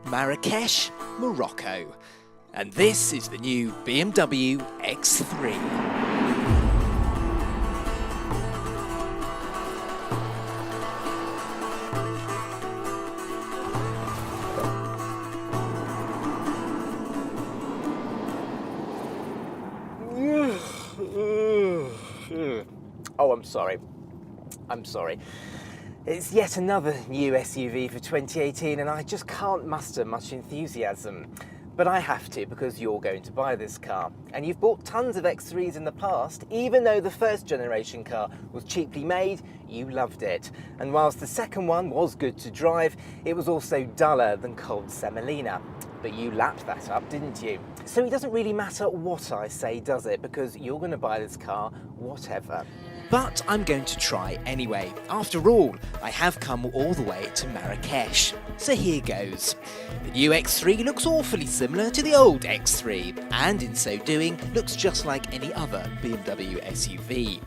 Marrakesh, Morocco. And this is the new BMW X3. Oh, I'm sorry. It's yet another new SUV for 2018 and I just can't muster much enthusiasm. But I have to because you're going to buy this car. And you've bought tons of X3s in the past, even though the first generation car was cheaply made, you loved it. And whilst the second one was good to drive, it was also duller than cold semolina. But you lapped that up, didn't you? So it doesn't really matter what I say, does it? Because you're going to buy this car, whatever. But I'm going to try anyway. After all, I have come all the way to Marrakesh. So here goes. The new X3 looks awfully similar to the old X3, and in so doing, looks just like any other BMW SUV.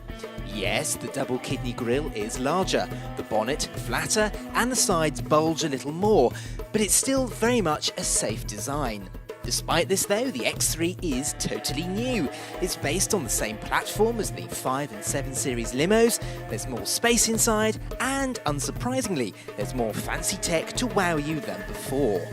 Yes, the double kidney grille is larger, the bonnet flatter, and the sides bulge a little more, but it's still very much a safe design. Despite this though, the X3 is totally new. It's based on the same platform as the 5 and 7 Series limos, there's more space inside, and unsurprisingly, there's more fancy tech to wow you than before.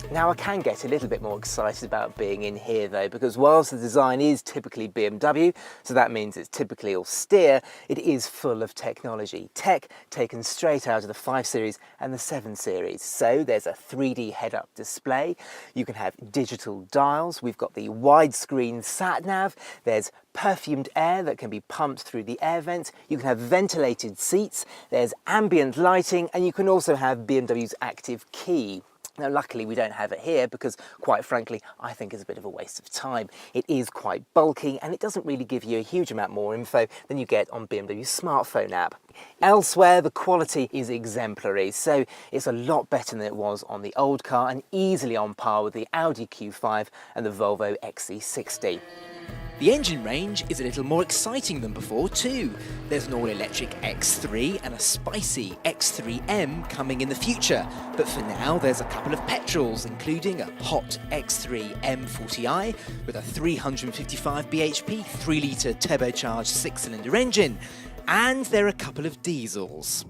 Now I can get a little bit more excited about being in here though, because whilst the design is typically BMW, so that means it's typically austere, it is full of technology. Tech taken straight out of the 5 Series and the 7 Series. So there's a 3D head-up display, you can have digital dials, we've got the widescreen sat-nav, there's perfumed air that can be pumped through the air vents, you can have ventilated seats, there's ambient lighting, and you can also have BMW's active key. Now luckily we don't have it here because quite frankly I think it's a bit of a waste of time. It is quite bulky and it doesn't really give you a huge amount more info than you get on BMW's smartphone app. Elsewhere the quality is exemplary, so it's a lot better than it was on the old car and easily on par with the Audi Q5 and the Volvo XC60. The engine range is a little more exciting than before too. There's an all-electric X3 and a spicy X3M coming in the future, but for now there's a couple of petrols, including a hot X3 M40i with a 355 bhp 3-litre turbocharged 6-cylinder engine, and there are a couple of diesels.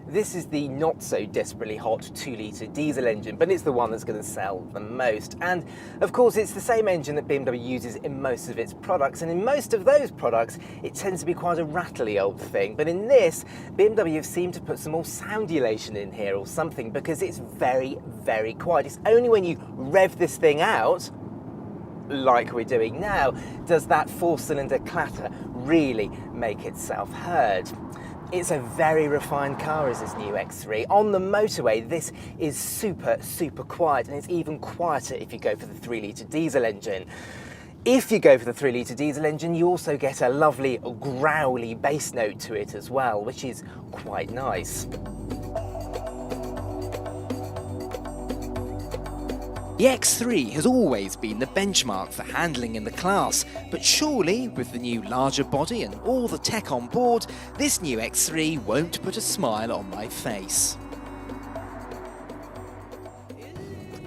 This is the not so desperately hot 2-litre diesel engine, but it's the one that's going to sell the most. And of course it's the same engine that BMW uses in most of its products, and in most of those products it tends to be quite a rattly old thing. But in this, BMW have seemed to put some more soundulation in here or something, because it's very, very quiet. It's only when you rev this thing out, like we're doing now, does that 4-cylinder clatter really make itself heard. It's a very refined car, is this new X3. On the motorway, this is super, super quiet, and it's even quieter if you go for the 3-litre diesel engine. If you go for the 3-litre diesel engine, you also get a lovely growly bass note to it as well, which is quite nice. The X3 has always been the benchmark for handling in the class, but surely, with the new larger body and all the tech on board, this new X3 won't put a smile on my face.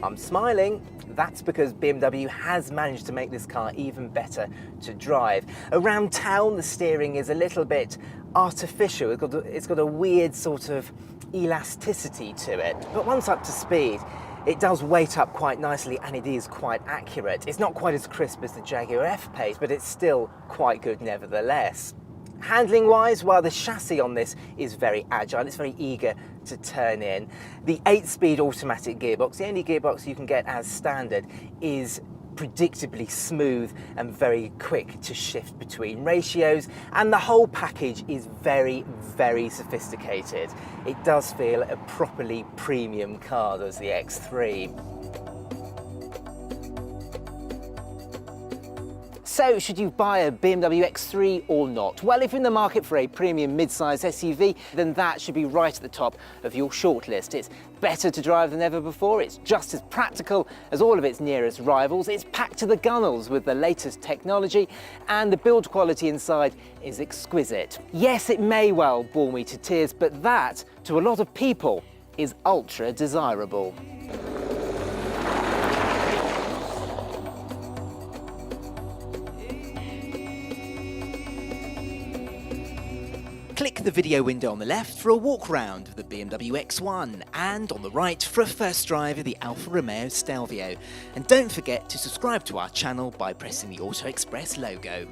I'm smiling. That's because BMW has managed to make this car even better to drive. Around town, the steering is a little bit artificial. It's got a weird sort of elasticity to it. But once up to speed, it does weight up quite nicely and it is quite accurate. It's not quite as crisp as the Jaguar F-Pace, but it's still quite good nevertheless. Handling wise, well, the chassis on this is very agile, it's very eager to turn in. The 8-speed automatic gearbox, the only gearbox you can get as standard, is predictably smooth and very quick to shift between ratios, and the whole package is very, very sophisticated. It does feel a properly premium car, does the X3. So, should you buy a BMW X3 or not? Well, if you're in the market for a premium mid-size SUV, then that should be right at the top of your shortlist. It's better to drive than ever before, it's just as practical as all of its nearest rivals, it's packed to the gunnels with the latest technology, and the build quality inside is exquisite. Yes, it may well bore me to tears, but that, to a lot of people, is ultra desirable. Click the video window on the left for a walk round of the BMW X1 and on the right for a first drive of the Alfa Romeo Stelvio. And don't forget to subscribe to our channel by pressing the Auto Express logo.